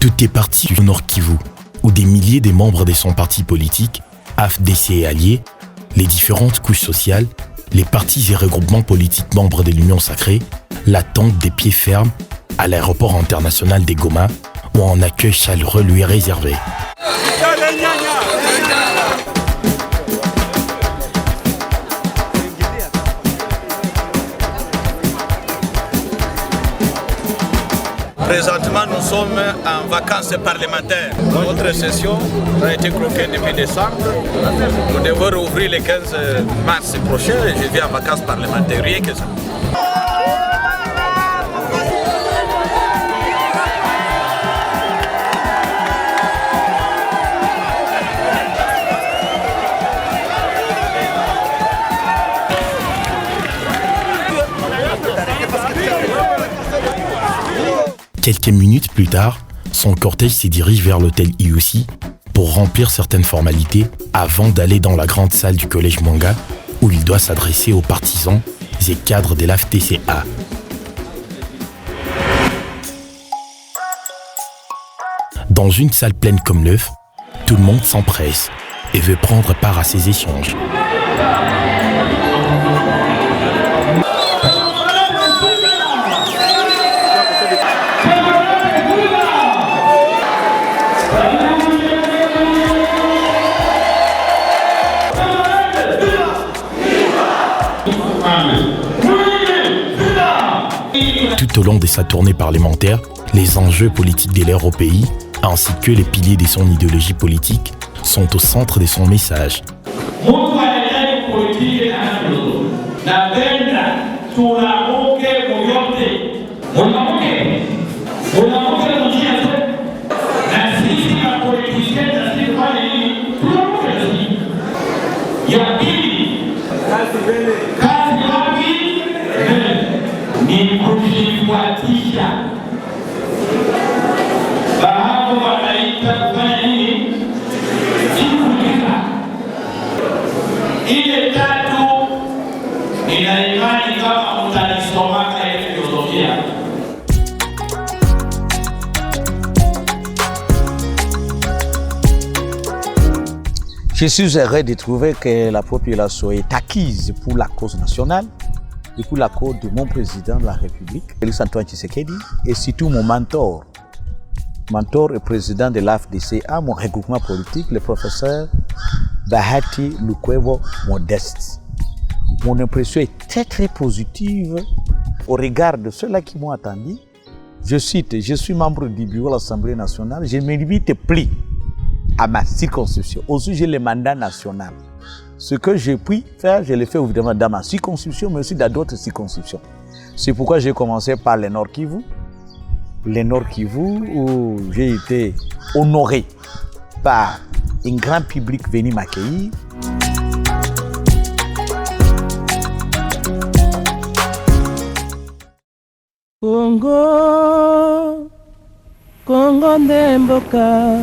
Tout est parti du Nord Kivu, où des milliers de membres de son parti politique, AFDC et alliés, les différentes couches sociales, les partis et regroupements politiques membres de l'Union sacrée, l'attendent des pieds fermes à l'aéroport international de Goma, où un accueil chaleureux lui est réservé. Présentement, nous sommes en vacances parlementaires. Notre session a été bloquée depuis décembre. Nous devons rouvrir le 15 mars prochain et je viens en vacances parlementaires, rien que ça. Quelques minutes plus tard, son cortège se dirige vers l'hôtel IUC pour remplir certaines formalités avant d'aller dans la grande salle du collège Mwanga où il doit s'adresser aux partisans et cadres de l'AFDCA. Dans une salle pleine comme l'œuf, tout le monde s'empresse et veut prendre part à ces échanges. Tout au long de sa tournée parlementaire, les enjeux politiques de l'ère au pays, ainsi que les piliers de son idéologie politique, sont au centre de son message. Je suis heureux de trouver que la population est acquise pour la cause nationale et pour la cause de mon président de la République, Félix Antoine Tshisekedi, et surtout mon mentor et président de l'AFDCA, mon regroupement politique, le professeur Bahati Lukwebo Modeste. Mon impression est très très positive au regard de ceux-là qui m'ont attendu. Je cite, je suis membre du bureau de l'Assemblée nationale, je me limite plus à ma circonscription. Aussi, j'ai le mandat national. Ce que je puis faire, je le fais évidemment dans ma circonscription, mais aussi dans d'autres circonscriptions. C'est pourquoi j'ai commencé par le Nord Kivu. Le Nord Kivu, où j'ai été honoré par un grand public venu m'accueillir. Congo, Congo nde mboka,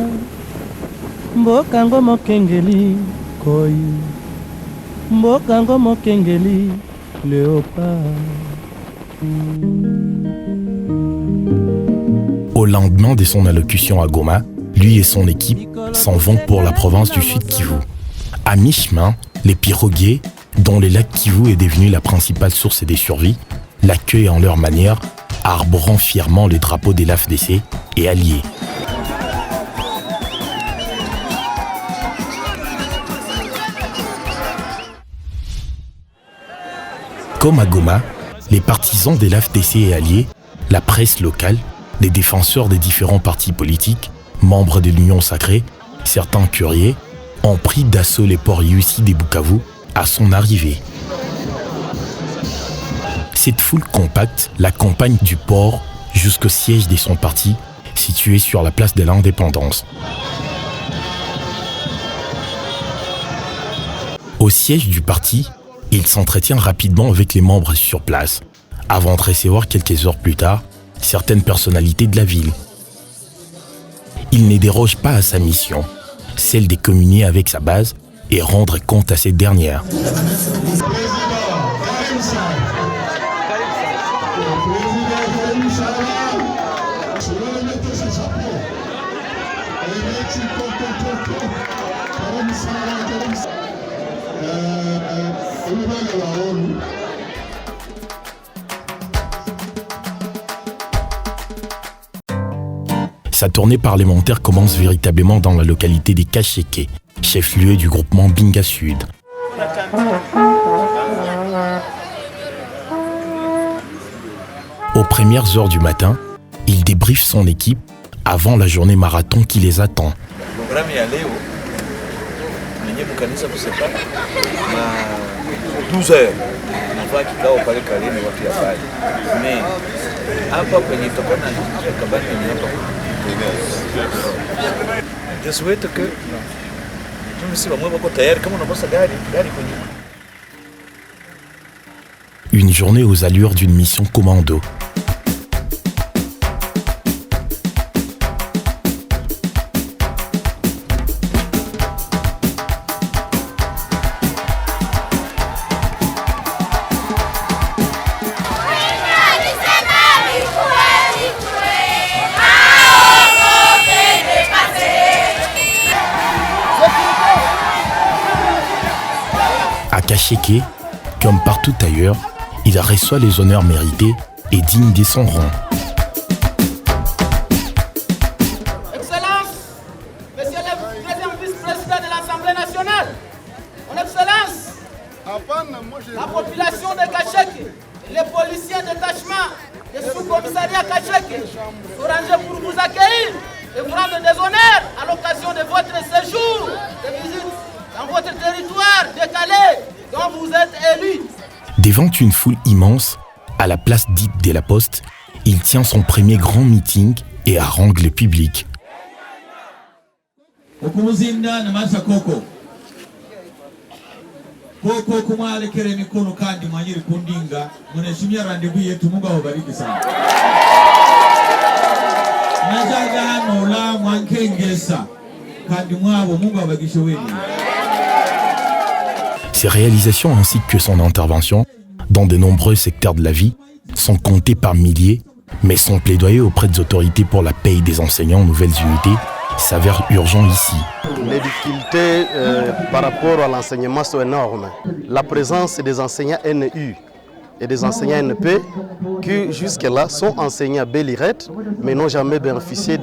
mboka ngo mokengeli koi, mboka ngo mokengeli léopard. Au lendemain de son allocution à Goma, lui et son équipe s'en vont pour la province du Sud Kivu. À mi-chemin, les piroguiers, dont le lac Kivu est devenu la principale source des survies, l'accueillent en leur manière, arborant fièrement les drapeaux de l'AFDC et alliés. Comme à Goma, les partisans de l'AFDC et alliés, la presse locale, les défenseurs des différents partis politiques, membres de l'Union sacrée, certains curieux, ont pris d'assaut les ports IUC de Bukavu à son arrivée. Cette foule compacte l'accompagne du port jusqu'au siège de son parti, situé sur la place de l'Indépendance. Au siège du parti, il s'entretient rapidement avec les membres sur place, avant de recevoir quelques heures plus tard certaines personnalités de la ville. Il ne déroge pas à sa mission, celle de communier avec sa base et rendre compte à cette dernière. Sa tournée parlementaire commence véritablement dans la localité des Kacheke, chef-lieu du groupement Binga Sud. Aux premières heures du matin, il débriefe son équipe avant la journée marathon qui les attend. Je souhaite que une journée aux allures d'une mission commando. À Kacheke, comme partout ailleurs, il reçoit les honneurs mérités et digne de son rang. Excellence, Monsieur le Président vice-président de l'Assemblée nationale, Mon Excellence, la population de Kacheke, les policiers de détachement, les sous-commissariats Kacheke, sont rangés pour vous accueillir et vous rendre des honneurs à l'occasion de votre séjour de visite dans votre territoire décalé dont vous êtes élu. Devant une foule immense, à la place dite de la Poste, il tient son premier grand meeting et harangue le public. Ses réalisations ainsi que son intervention dans de nombreux secteurs de la vie sont comptées par milliers, mais son plaidoyer auprès des autorités pour la paye des enseignants en nouvelles unités s'avère urgent ici. Les difficultés par rapport à l'enseignement sont énormes. La présence des enseignants NU et des enseignants NP qui jusque-là sont enseignants Bélirette mais n'ont jamais bénéficié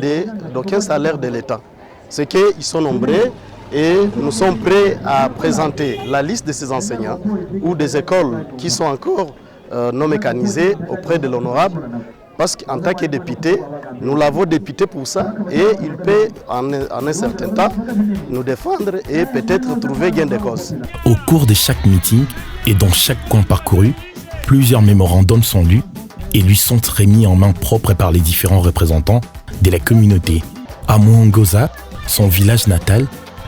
d'aucun salaire de l'État. C'est qu'ils sont nombreux et nous sommes prêts à présenter la liste de ces enseignants ou des écoles qui sont encore non mécanisées auprès de l'honorable parce qu'en tant que député, nous l'avons député pour ça et il peut en un certain temps nous défendre et peut-être trouver gain de cause. Au cours de chaque meeting et dans chaque coin parcouru, plusieurs mémorandums sont lus et lui sont remis en main propre par les différents représentants de la communauté. À Mouangoza, son village natal,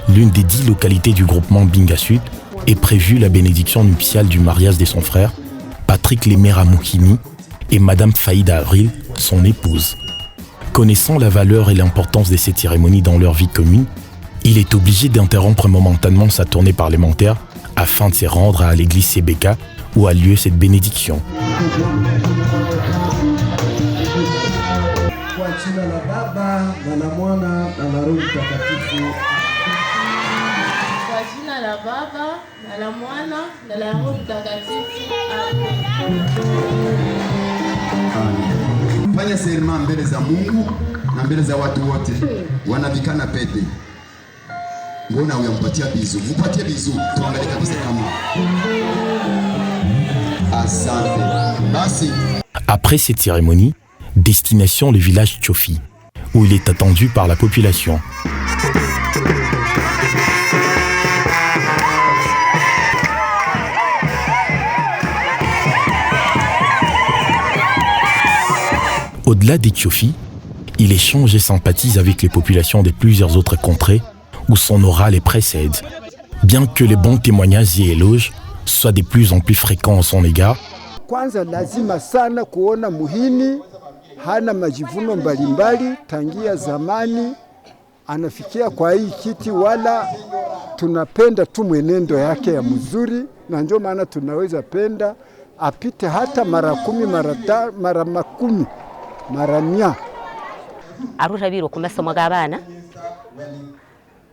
l'une des 10 localités du groupement Binga Sud, est prévue la bénédiction nuptiale du mariage de son frère, Patrick Lemera Mouhini, et Madame Faïda Avril, son épouse. Connaissant la valeur et l'importance de ces cérémonies dans leur vie commune, il est obligé d'interrompre momentanément sa tournée parlementaire afin de se rendre à l'église Sebeka où a lieu cette bénédiction. Fanya serima mbele za Mungu na mbele za watu wote. Wanavikana pete. Mbona uyampatia bizu? Mupatie bizu. Tuangalie kabisa kama. Asante. Basi. Après cette cérémonie, destination le village Tchofi, où il est attendu par la population. Au-delà des Tchofi, il échange et sympathise avec les populations de plusieurs autres contrées où son aura les précède. Bien que les bons témoignages et éloges soient de plus en plus fréquents à son égard, kwanza lazima sana kuona Muhini hana majivuno mbalimbali tangia zamani anafikia kwa hii kiti, wala tunapenda tu mwenendo yake ya mzuri, na ndio maana tunaweza penda apite hata mara 10 mara 10 mara 100. Arutabiro kumasomo g'abana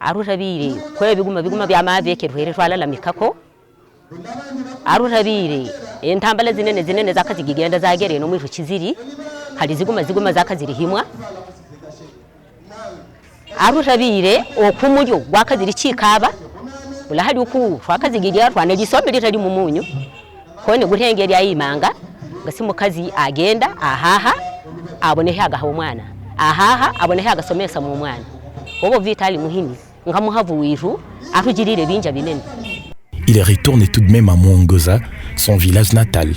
arutabire kwe biguma bya maveke ruhere twalala mikako arutabire entambala zinene zakazigigenda zagereye no mwiru kiziri hari ziguma zakazirihimwa arushabire okumuyo gwakaziri kikaba ulahali uku twakazigiria twana lisombe litali mumunyu kone gutengeri ayimanga gasimukazi agenda ahaha abonehe agaha umwana ahaha abonehe agasomesa mu mwana obo vitali muhimi ngamuhavu wiru afujirire binja binene. Il retourne tout de même à Mwongoza, son village natal.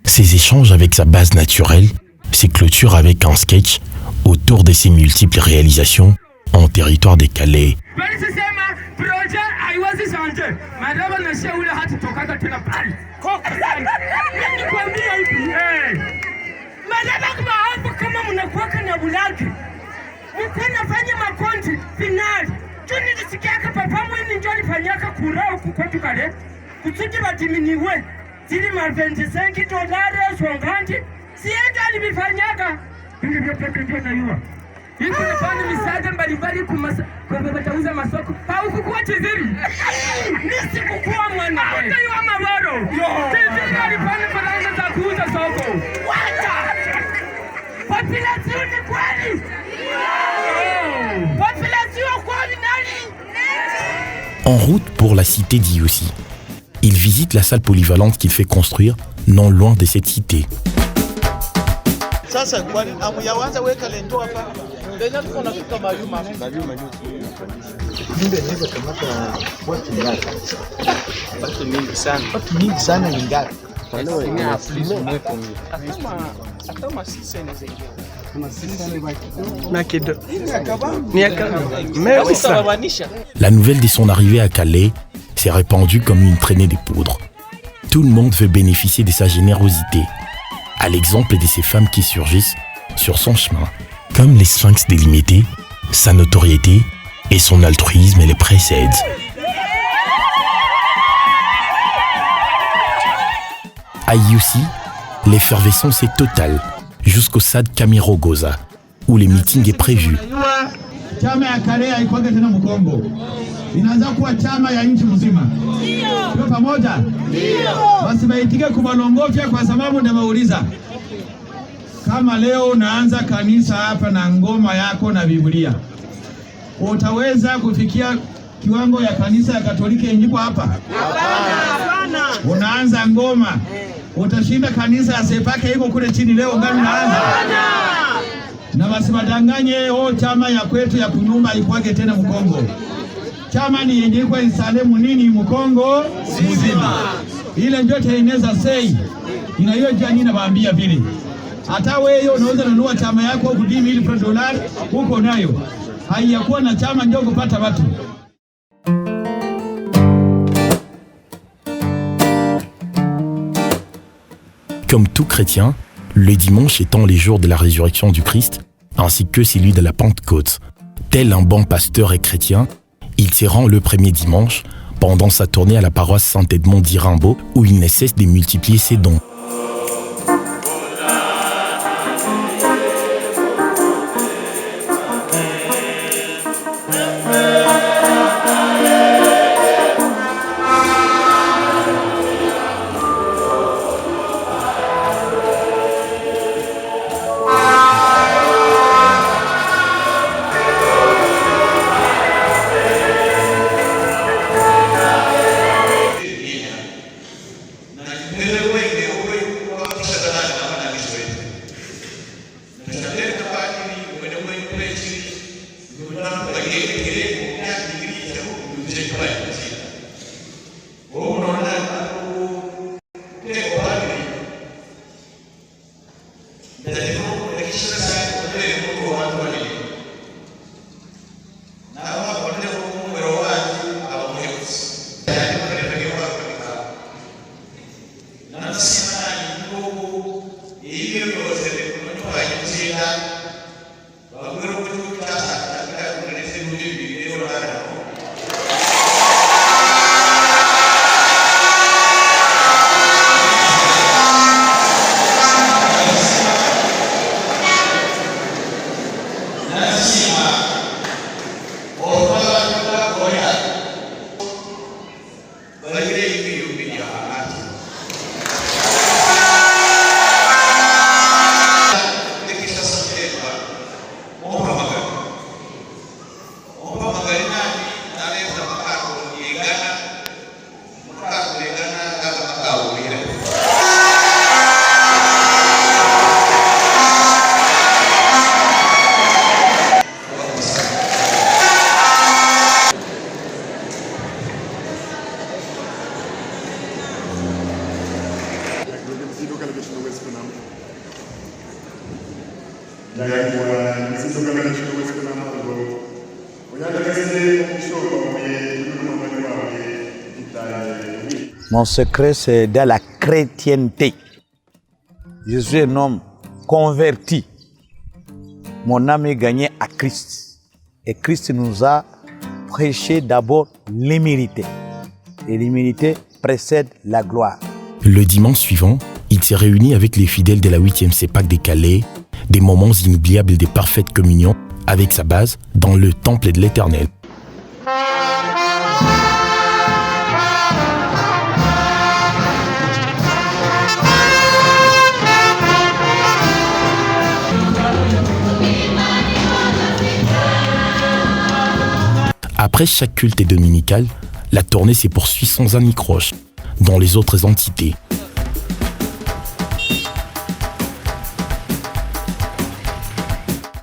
Ces échanges avec sa base naturelle se clôturent avec un sketch autour de ses multiples réalisations en territoire des Calais. Zili $25 songanti sienda alibifanyaka hivi vyote ndio najua hivi nafanya misaada mbalimbali kwa batauza masoko haukukuwa tiziri nisi kukua mwana hata yua mabaro tiziri alifanya baranga za kuuza soko wacha population ni kweli population kweli nani. En route pour la cité d'Iossi, il visite la salle polyvalente qu'il fait construire non loin de cette cité. La nouvelle de son arrivée à Calais s'est répandue comme une traînée de poudre. Tout le monde veut bénéficier de sa générosité, à l'exemple de ces femmes qui surgissent sur son chemin. Comme les sphinx délimités, sa notoriété et son altruisme les précèdent. À Iossi, l'effervescence est totale, jusqu'au stade Kamirogoza, où le meeting est prévu. Chama ya Calais haikuwage tena Mkongo. Inaanza kuwa chama ya nchi mzima. Ndio pamoja? Ndio. Basi baitike kubalongofya kwa sababu ndabauliza. Kama leo unaanza kanisa hapa na ngoma yako na Biblia, utaweza kufikia kiwango ya kanisa ya Katoliki yenyepo hapa? Hapana. Unaanza ngoma, utashinda kanisa ya Sepake iko kule chini leo ngani unaanza? Hapana. Na basi badanganye chama ya kwetu ya kunyumba ikwage tena Mkongo. Chama ni yenye kwa Salemu nini Mkongo mzima. Ile ndio tengeneza sei. Ina hiyo jani na baambia vile. Hata wewe unaweza kununua chama yako kwa $10,000 huko nayo. Haiyakuwa na chama ndio kupata watu. Comme tout chrétien, le dimanche étant les jours de la résurrection du Christ, ainsi que celui de la Pentecôte. Tel un bon pasteur et chrétien, il s'y rend le premier dimanche, pendant sa tournée à la paroisse Saint-Edmond d'Irimbo, où il ne cesse de multiplier ses dons. Wewe Mon secret, c'est dans la chrétienté. Je suis un homme converti. Mon âme est gagnée à Christ. Et Christ nous a prêché d'abord l'humilité. Et l'humilité précède la gloire. Le dimanche suivant, il s'est réuni avec les fidèles de la 8e CEPAC des Calais, des moments inoubliables de parfaite communion avec sa base dans le temple de l'Éternel. Après chaque culte dominical, la tournée s'est poursuivie sans anicroche dans les autres entités.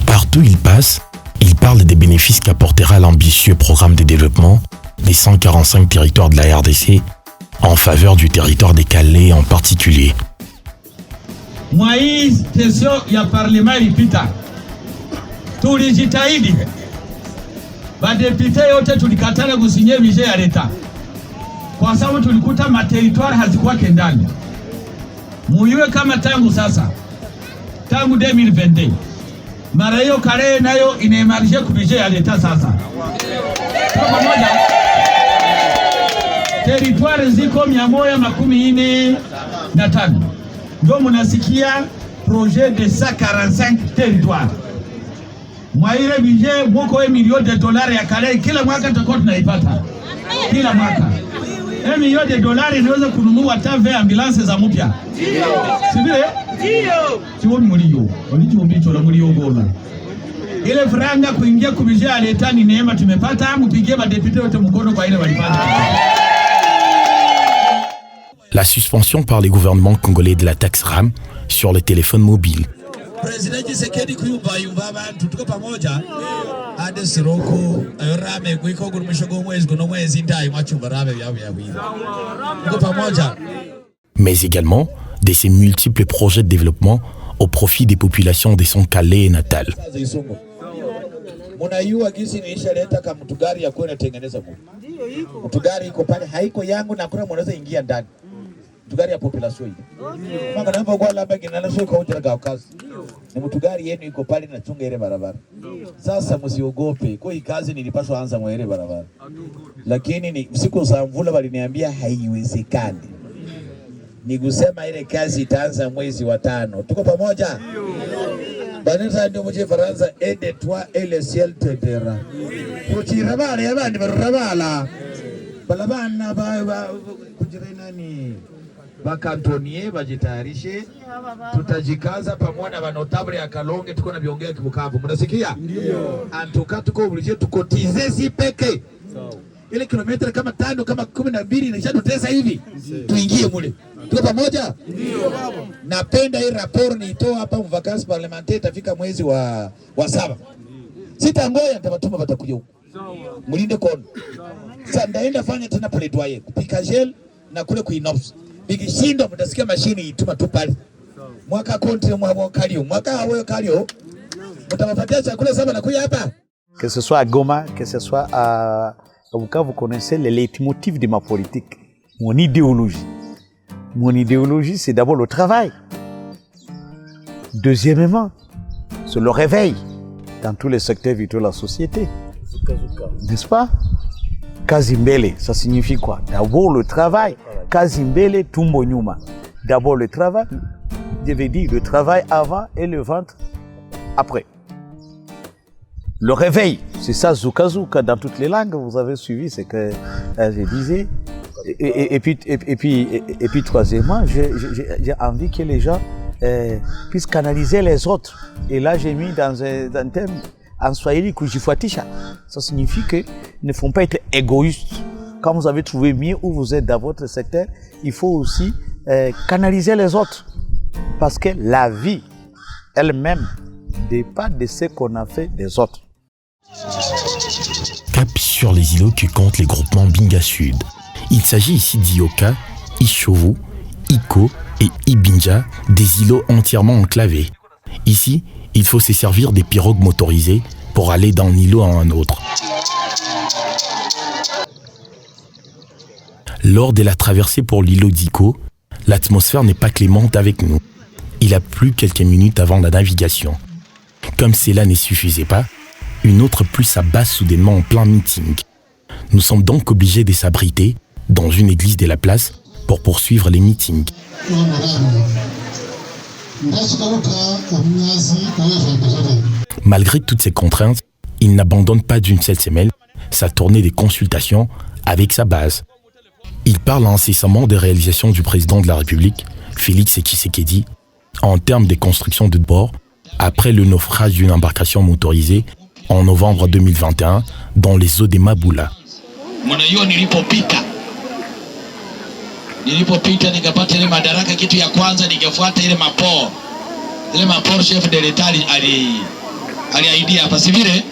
Partout où il passe, il parle des bénéfices qu'apportera l'ambitieux programme de développement des 145 territoires de la RDC en faveur du territoire des Calais en particulier. Mwa hii sesio ya parlema ilipita, tulijitahidi. Badepite yote tulikatana kusinye bije ya leta. Kwa sababu tulikuta materitoire hazikuwa kendani. Muiwe kama tangu sasa. Tangu 2022. Mara hiyo Kale nayo inaimarisha kubije ya leta sasa. Kwa pamoja. Territoire ziko 145. Ndio mnasikia projet de 145 territoires. Mwaile bije mwoko milioni de dollars ya Kale kila mwaka tutakuwa tunaipata. Kila mwaka. Milioni de dollars inaweza kununua hata ambulance za mpya. Ndio. Sivile? Ndio. Sioni mlio. Walichoombicho la mlio gona. Ile franga kuingia kubije aleta ni neema tumepata, mpigie madepite wote mkono kwa ile walipata. La suspension par les gouvernements congolais de la taxe RAM sur les téléphones mobiles. President Tshisekedi kuyumba abantu tuko pamoja ade siroko rame kuiko gurumishogo mwezi kuno mwezi ndai mwachumba rame bya tuko pamoja. Mais également de ses multiples projets de développement au profit des populations de son Calais natal. Munayua gisi niishaleta kama mtugari ya kwenda tengeneza mu. Mtugari iko pale haiko yangu na kuna mwanaweza ingia ndani. Mtugari ya population hii. Mama naomba kwa labda kinana sio kwa ujira kwa kazi. Ni mtugari yenu iko pale na chunga ile barabara. Sasa msiogope. Kwa hii kazi nilipaswa anza mwa ile barabara. Lakini ni siku za mvula waliniambia haiwezekani. Ni kusema ile kazi itaanza mwezi wa 5. Tuko pamoja? Banza ndio mje Faransa aide toi et le ciel te dira. Kuchirabala yabandi barabala. Balabana ba kujirena ni bakantonie bajitayarishe, tutajikaza pamoja na notable ya Kalonge tuko na biongea kibukavu. Mnasikia? Ndio. Antuka tuko oblige tukotize si peke. Ile kilomita kama 5 kama 12 inashatutesa hivi. Tuingie mule. Tuko pamoja? Ndio baba. Napenda hii rapport niitoa hapa mvacances parlementaire itafika mwezi wa 7. Sitangoya nitabatuma batakuja huko. Mulinde kono. Sasa ndaenda fanya tena plaidoyer kupika gel na kule kuinops. Bikishindo mtasikia mashini ituma tu pale. Mwaka konti mwaka kalio, mwaka hawe kalio. Mtawapatia chakula saba na kuja hapa. Que ce soit à Goma, que ce soit à Bukavu, vous connaissez les leitmotifs de ma politique, mon idéologie. Mon idéologie, c'est d'abord le travail. Deuxièmement, c'est le réveil dans tous les secteurs vitaux de la société. N'est-ce pas? Kazimbele, ça signifie quoi? D'abord le travail. Kazimbele tumbo nyuma. D'abord le travail. Je vais dire le travail avant et le ventre après. Le réveil, c'est ça, Zuka Zuka, dans toutes les langues, vous avez suivi ce que je disais. Et puis troisièmement, j'ai envie que les gens puissent canaliser les autres. Et là, j'ai mis dans un thème en swahili kujifuatisha. Ça signifie qu'ils ne faut pas être égoïstes. Quand vous avez trouvé mieux où vous êtes dans votre secteur, il faut aussi canaliser les autres. Parce que la vie elle-même dépend de ce qu'on a fait des autres. Cap sur les îlots que comptent les groupements Binga Sud. Il s'agit ici d'Ioka, Ishovu, Iko et Ibinja, des îlots entièrement enclavés. Ici, il faut se servir des pirogues motorisées pour aller d'un îlot à un autre. Lors de la traversée pour l'îlot d'Iko, l'atmosphère n'est pas clémente avec nous. Il a plu quelques minutes avant la navigation. Comme cela ne suffisait pas, une autre pluie s'abat soudainement en plein meeting. Nous sommes donc obligés de s'abriter dans une église de la place pour poursuivre les meetings. Malgré toutes ces contraintes, il n'abandonne pas d'une seule semelle sa tournée des consultations avec sa base. Il parle incessamment des réalisations du président de la République, Félix Tshisekedi, en termes de construction de bord, après le naufrage d'une embarcation motorisée en novembre 2021 dans les eaux de Mabula. Nilipopita nikapata ile madaraka, kitu ya kwanza ningefuata ile mapor chef de l'etat aliaidia hapa, si vile?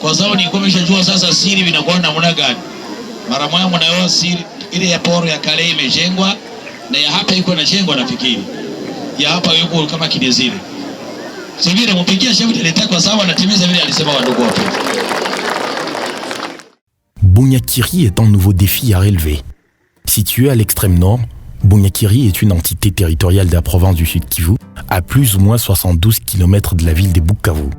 Kwa sababu nilikuwa nimeshajua sasa siri vinakuwa namna gani. Mara moja mnayo siri ile ya poro ya kale imejengwa na ya hapa iko inajengwa, nafikiri ya hapa yuko kama kidezire, si vile? Mpigia chef de l'etat kwa sababu anatimiza vile alisema wadogo wake. Bunyakiri est un nouveau défi à relever. Situé à l'extrême nord, Bunyakiri est une entité territoriale de la province du Sud Kivu, à plus ou moins 72 km de la ville de Bukavu.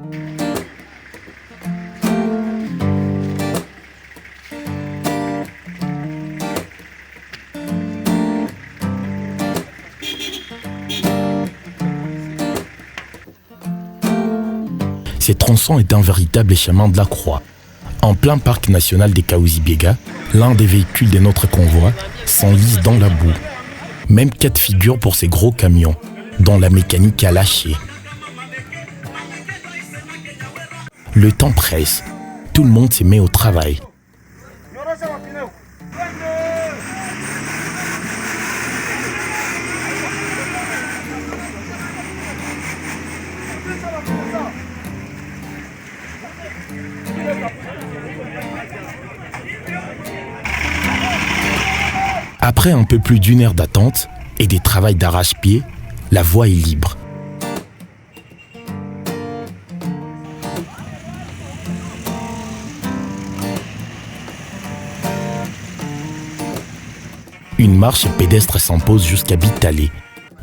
Ces tronçons est un véritable chemin de la croix. En plein parc national des Kahuzi-Biega, l'un des véhicules de notre convoi s'enlise dans la boue. Même cas de figure pour ces gros camions, dont la mécanique a lâché. Le temps presse. Tout le monde se met au travail. Après un peu plus d'une heure d'attente et des travaux d'arrache-pied, la voie est libre. Une marche pédestre s'impose jusqu'à Bitale,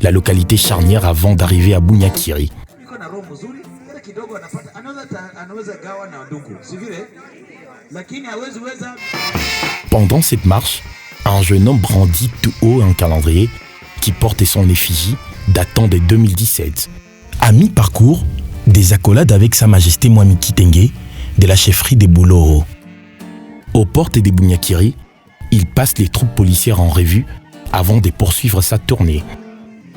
la localité charnière avant d'arriver à Bunyakiri. Pendant cette marche, un jeune homme brandit tout haut un calendrier qui portait son effigie datant de 2017. À mi-parcours, des accolades avec Sa Majesté Mwami Kitenge de la chefferie des Bouloro. Aux portes des Bunyakiri, il passe les troupes policières en revue avant de poursuivre sa tournée.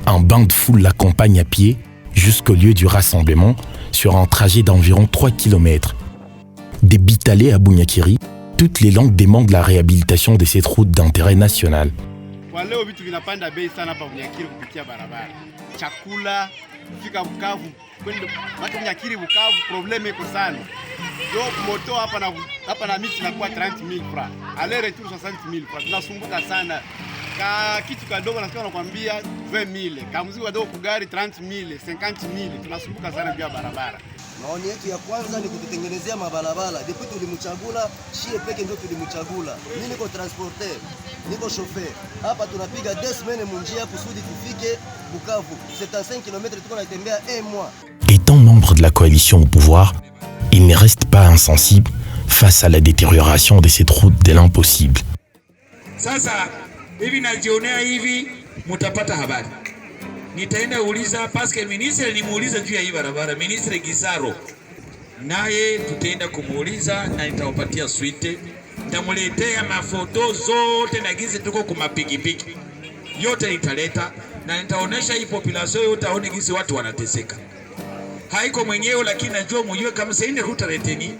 Un bain de foule l'accompagne à pied jusqu'au lieu du rassemblement sur un trajet d'environ 3 km. Des Bitale à Bunyakiri, toutes les langues demandent la réhabilitation de cette route d'intérêt national. Kwa leo vitu vinapanda bei sana hapa Bunyakiri kupitia barabara. Chakula kufika Bukavu, kwenda watu Bunyakiri Bukavu probleme iko sana. Ndio moto hapa na miti inakuwa 30,000 francs. Aller retour 60,000 francs. Tunasumbuka sana. Ka kitu kadogo nasikia nakwambia 20,000. Kama mzigo kadogo kugari 30,000, 50,000. Tunasumbuka sana juu ya barabara. Maoni yetu ya kwanza ni kututengenezea mabalabala. Depuis tulimchagula, shie peke ndio tulimchagula. Mimi niko transporteur, niko chauffeur. Hapa tunapiga 2 semaines munjia kusudi tufike Bukavu. C'est à 5 km tuko natembea 1 mois. Étant membre de la coalition au pouvoir, il ne reste pas insensible face à la détérioration de cette route de l'impossible. Sasa hivi najionea hivi mutapata habari. Nitaenda uliza paske ministre nimuuliza juu ya hii barabara, ministre Gisaro naye tutaenda kumuuliza na nitawapatia suite Nitamuletea mafoto zote na gizi tuko kumapikipiki. Yote nitaleta na nitaonesha hii population yote aone gizi watu wanateseka. Haiko mwenyewe lakini najua mwenyewe kama sasa ine ruta reteni.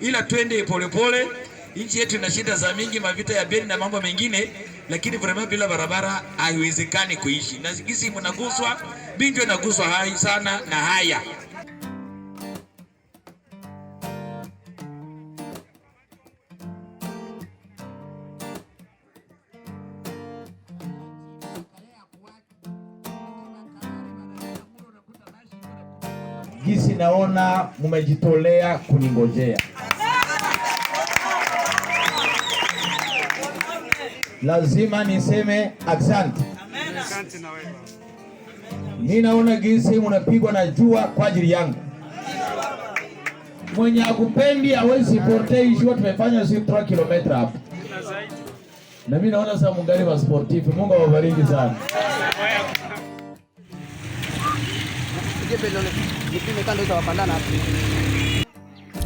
Ila twende polepole. Nchi yetu ina shida za mingi, mavita ya Beni na mambo mengine, lakini vraiment bila barabara haiwezekani kuishi. Na gizi mnaguswa, bintu inaguswa hai sana na haya. Gisi naona mumejitolea kuningojea. Lazima niseme asante. Mimi naona gisi mnapigwa na jua kwa ajili yangu. Mwenye akupendi hawezi portei hiyo tumefanya 3 km hapa. Na mimi naona sasa mungali wa sportif. Mungu awabariki sana.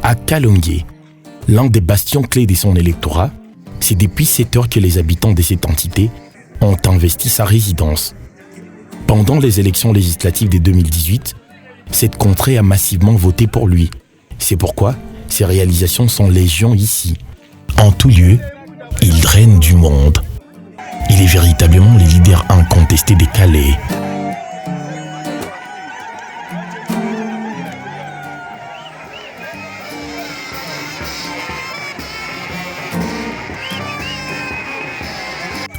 À Kalongué, l'un des bastions clés de son électorat, c'est depuis cette heure que les habitants de cette entité ont investi sa résidence. Pendant les élections législatives de 2018, cette contrée a massivement voté pour lui. C'est pourquoi ses réalisations sont légion ici. En tout lieu, il draine du monde. Il est véritablement le leader incontesté des Calais.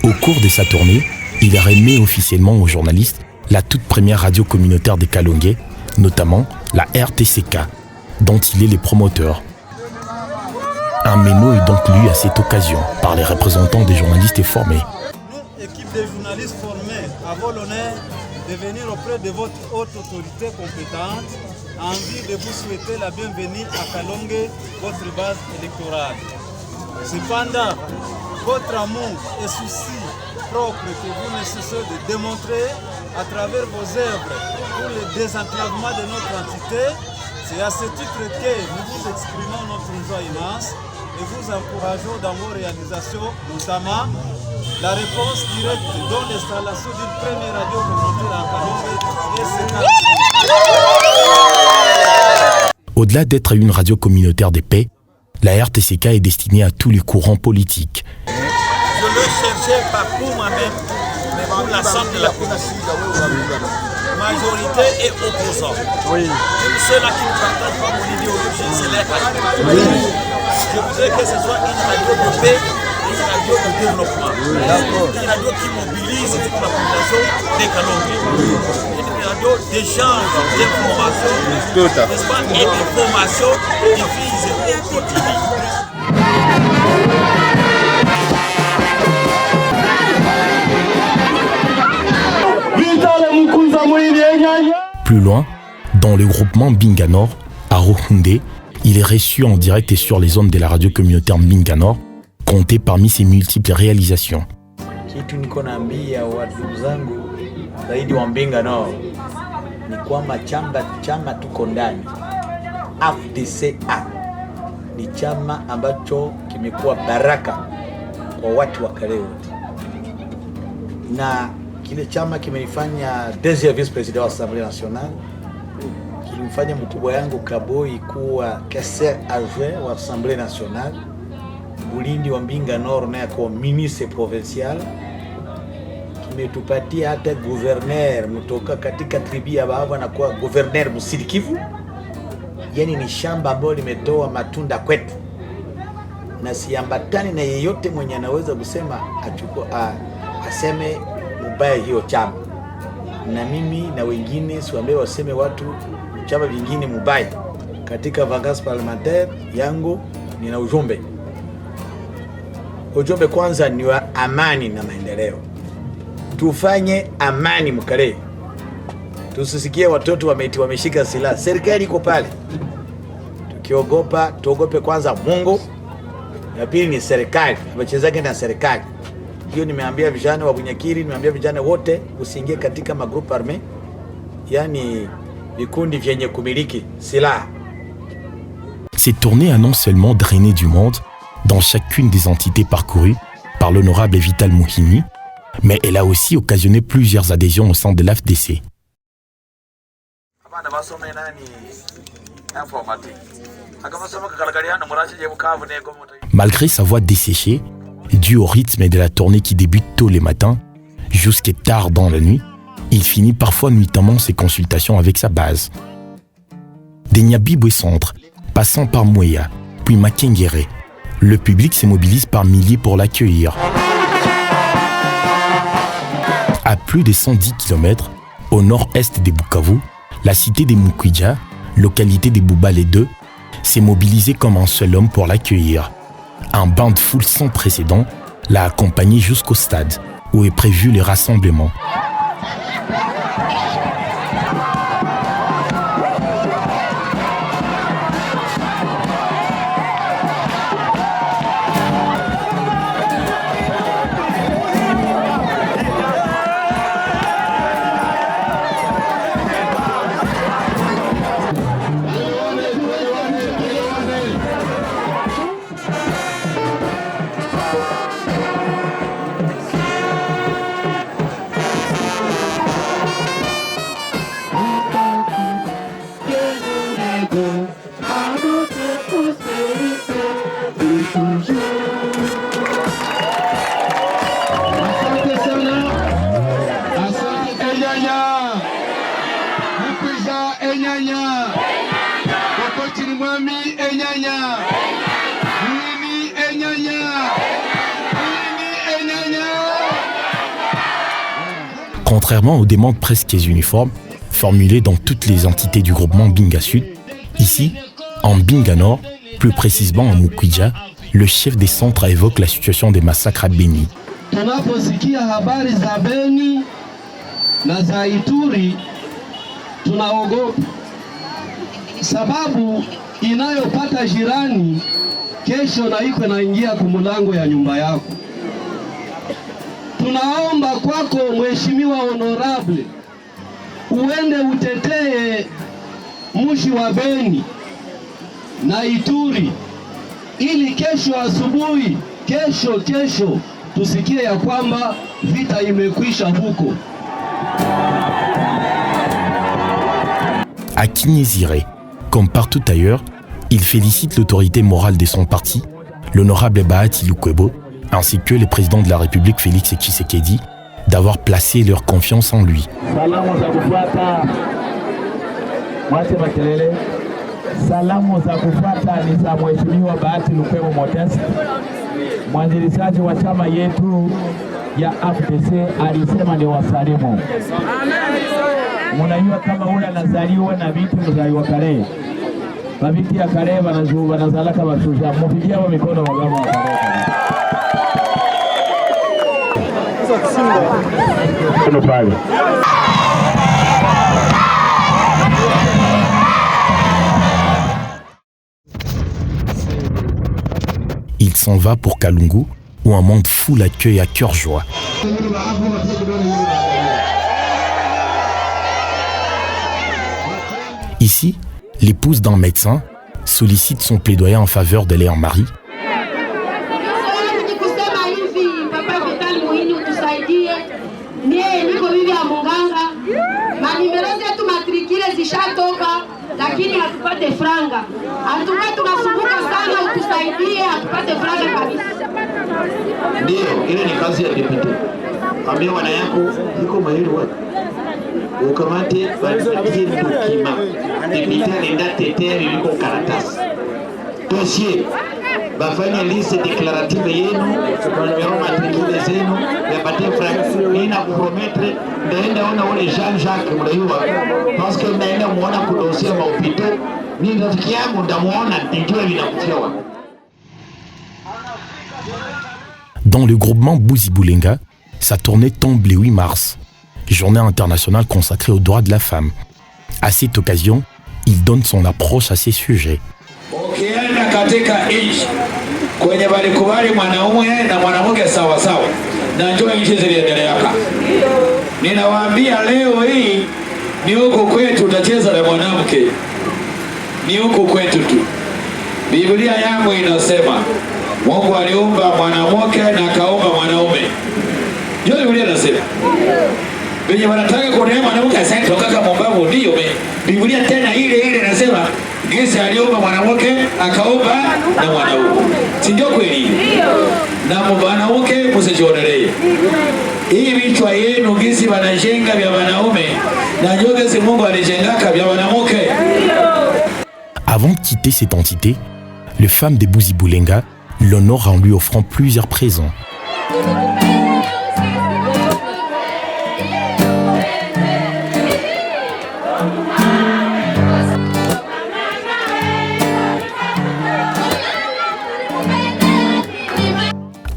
Au cours de sa tournée, il remet officiellement aux journalistes la toute première radio communautaire des Kalongué, notamment la RTCK, dont il est le promoteur. Un mémo est donc lu à cette occasion par les représentants des journalistes formés. Nous, équipe de journalistes formés, avons l'honneur de venir auprès de votre haute autorité compétente en vue de vous souhaiter la bienvenue à Kalongué, votre base électorale. Cependant, votre amour et souci propre que vous ne cessez de démontrer à travers vos œuvres pour le désenclavement de notre entité, c'est à ce titre que nous vous exprimons notre joie immense et vous encourageons dans vos réalisations, notamment la réponse directe dans l'installation d'une première radio communautaire en Kalongué et c'est Au-delà d'être une radio communautaire de paix, la RTCK est destinée à tous les courants politiques. Je le cherchais pas pour moi-même, mais pour l'ensemble de la population. Majorité et opposants. Oui. Même ceux-là qui ne partagent pas mon idéologie, c'est les radio. Oui. Je voudrais que ce soit une radio de paix, une radio de développement. Oui. Une radio qui mobilise toute la population des Kalongué. Oui. Une radio d'échange d'informations, n'est-ce pas, et d'informations diffusées au quotidien. Plus loin, dans le groupement Mbinga Nord, à Ruhunde, il est reçu en direct et sur les ondes de la radio communautaire Mbinga Nord, compté parmi ses multiples réalisations. Kitu niko naambia watu zangu zaidi wa Mbinga Nord ni kwamba chama tuko ndani FDCA ni chama ambacho kimekuwa baraka kwa watu wa Kale wote, na kile chama kimenifanya deuxième vice-président wa Assemblée nationale, kilimfanya mkubwa yangu Kaboi kuwa caisseur adjoint wa Assemblée nationale, Bulindi wa Mbinga Nord naye kwa ministre provincial, kimetupatia hata gouverneur mtoka katika tribu ya Baba na kuwa gouverneur Musidi Kivu. Yani ni shamba ambalo limetoa matunda kwetu, na siambatani na yeyote mwenye anaweza kusema aseme mubaya hiyo chama, na mimi na wengine siwaambie waseme watu chama vingine mubaya. Katika vacances parlementaire yangu nina ujumbe kwanza ni wa amani na maendeleo. Tufanye amani Mkale, tusisikie watoto wameshika silaha. Serikali iko pale, tukiogopa tuogope kwanza Mungu, na pili ni serikali, wachezake na serikali. Hiyo nimeambia vijana wa Bunyakiri, nimeambia vijana wote usiingie katika magroupe armé, yani vikundi vyenye kumiliki silaha. Cette tournée a non seulement drainé du monde, dans chacune des entités parcourues par l'honorable Vital Mouhini, mais elle a aussi occasionné plusieurs adhésions au sein de l'AFDC. Malgré sa voix desséchée, due au rythme de la tournée qui débute tôt les matins, jusqu'à tard dans la nuit, il finit parfois nuitamment ses consultations avec sa base. Des Nyabibwe Centre, passant par Mouya, puis Makengere, le public se mobilise par milliers pour l'accueillir. À plus de 110 km au nord-est de Bukavu, la cité de Mukwija, localité de Boubale 2, s'est mobilisée comme un seul homme pour l'accueillir. Un bain de foule sans précédent l'a accompagné jusqu'au stade, où est prévu le rassemblement. Contrairement aux demandes presque uniformes formulées dans toutes les entités du groupement Binga Sud, ici, en Binga Nord, plus précisément en Mukwija, le chef des centres évoque la situation des massacres à Beni. Tunaposikia habari za Beni na za Ituri tunaogopa, sababu inayopata jirani kesho na iko naingia kumulango ya nyumba yako. Tunaomba kwako mheshimiwa honorable, uende utetee mji wa Beni na Ituri, ili kesho asubuhi, kesho tusikie ya kwamba vita imekwisha huko. À Kinyezire, comme partout ailleurs, il félicite l'autorité morale de son parti, l'honorable Bahati Lukwebo, ainsi que le président de la République Félix Tshisekedi, d'avoir placé leur confiance en lui. Salamu za kufuata ni za Mheshimiwa Bahati Lukwebo Modeste, mwanzilishi wa chama yetu ya FDC, alisema ni wasalimu. Mnajua kama ule anazaliwa na vitu mzaliwa kale. Babiti ya kale wanazala kama shujaa. Mpigia wa mikono magama wa kale. Il s'en va pour Kalungu, où un monde fou l'accueille à cœur joie. Ici, l'épouse d'un médecin sollicite son plaidoyer en faveur de Léon Marie. Lakini hatupate franga. Hatupate, tunasumbuka sana, utusaidie, hatupate franga kabisa. Ndio, ile ni kazi ya deputy. Ambia wana yako iko mahali wapi? Ukamate balipatie dokima. Deputy anaenda tetea yuko karatasi. Dossier. Bafanye liste declarative yenu, numero matricule zenu, yapatie franga. Nina kuprometre ndaenda ona ule Jean-Jacques mnaiwa. Parce que ndaenda muona kudosia maupito. Ni rafiki yangu ndamuona ndio vinakufiwa. Dans le groupement Bouzibulenga, sa tournée tombe le 8 mars, journée internationale consacrée aux droits de la femme. À cette occasion, il donne son approche à ces sujets. Ukienda katika nchi kwenye walikubali mwanaume na mwanamke sawa sawa, na njoo nchi ziliendeleaka. Ninawaambia leo hii ni huko kwetu utacheza na mwanamke, ni huko kwetu tu. Biblia yangu inasema Mungu aliumba mwanamke na akaumba mwanaume. Ndio Biblia inasema. Wenye wanataka kuona mwanamke asitoka kama mbavu ndio Biblia tena ile inasema Yesu aliumba mwanamke akaumba na mwanaume. Si ndio kweli? Ndio. Na mwanamke msijionelee. Hii vichwa yenu gisi wanajenga vya wanaume na ndio gisi Mungu alijengaka vya wanamke. Avant de quitter cette entité, les femmes des Bouzibulenga l'honorent en lui offrant plusieurs présents.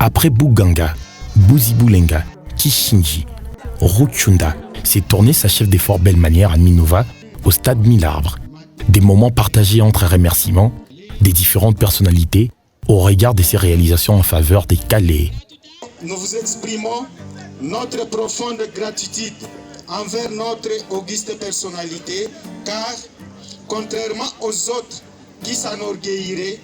Après Buganga, Bouzibulenga, Kishinji, Ruchunda s'est tourné sa chef des forts belle manière à Minova, au stade 1000 arbres. Des moments partagés entre remerciements des différentes personnalités au regard de ses réalisations en faveur des Calais. Nous vous exprimons notre profonde gratitude envers notre auguste personnalité, car contrairement aux autres qui s'enorgueilliraient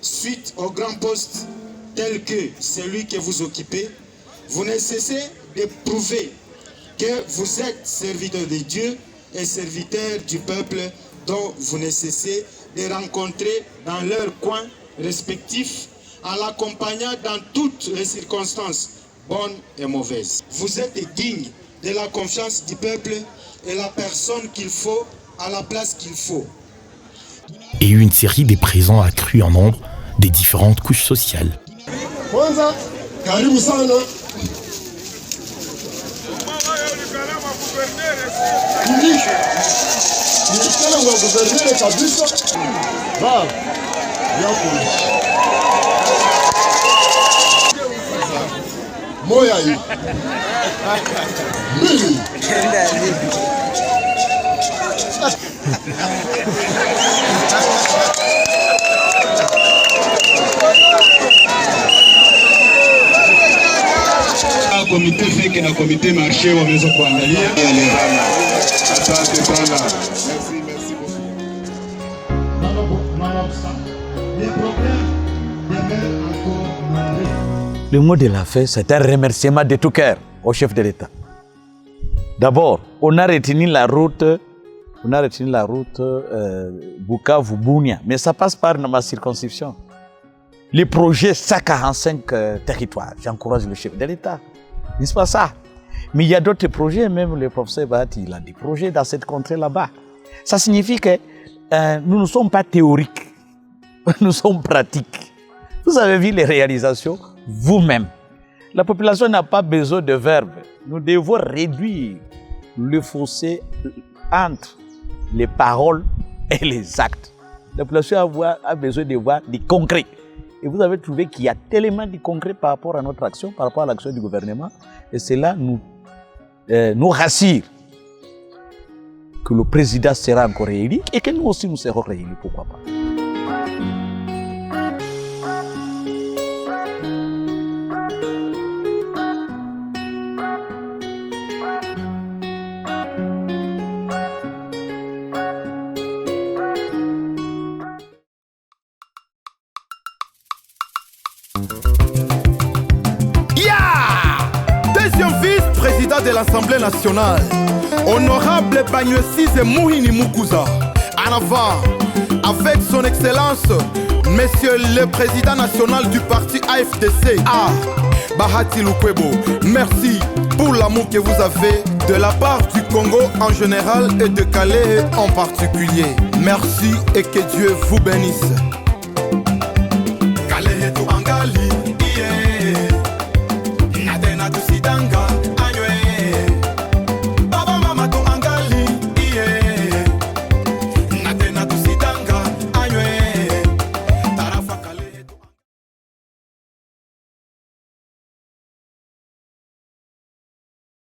suite au grand poste tel que celui que vous occupez, vous ne cessez de prouver que vous êtes serviteur de Dieu et serviteur du peuple dont vous ne cessez de rencontrer dans leurs coins respectifs en l'accompagnant dans toutes les circonstances, bonnes et mauvaises. Vous êtes digne de la confiance du peuple et la personne qu'il faut à la place qu'il faut. Et une série des présents accrus en nombre des différentes couches sociales. Kwanza, karibu sana. Nilikana wa guvernere kabisa. Ba. Yako. Moya hii. Mbili. Komite feke na komite marché wameweza kuangalia. Asante sana. Merci beaucoup. Le mot de la fin, c'est un remerciement de tout cœur au chef de l'État. D'abord, on a retenu la route Bukavu-Bunia, mais ça passe par ma circonscription. Les projets 145 territoires, j'encourage le chef de l'État. N'est-ce pas ça? Mais il y a d'autres projets, même le professeur Bahati, il a des projets dans cette contrée là-bas. Ça signifie que nous ne sommes pas théoriques, nous sommes pratiques. Vous avez vu les réalisations vous-même. La population n'a pas besoin de verbes. Nous devons réduire le fossé entre les paroles et les actes. La population a besoin de voir du concret. Et vous avez trouvé qu'il y a tellement de concret par rapport à notre action, par rapport à l'action du gouvernement. Et cela nous rassure que le président sera encore réélu et que nous aussi nous serons réélus, pourquoi pas. Vice-président de l'Assemblée nationale, honorable Banyuesize Muhini Mukuza, en avant, avec son excellence, monsieur le président national du parti AFDC, Bahati Lukwebo, merci pour l'amour que vous avez de la part du Congo en général et de Calais en particulier. Merci et que Dieu vous bénisse.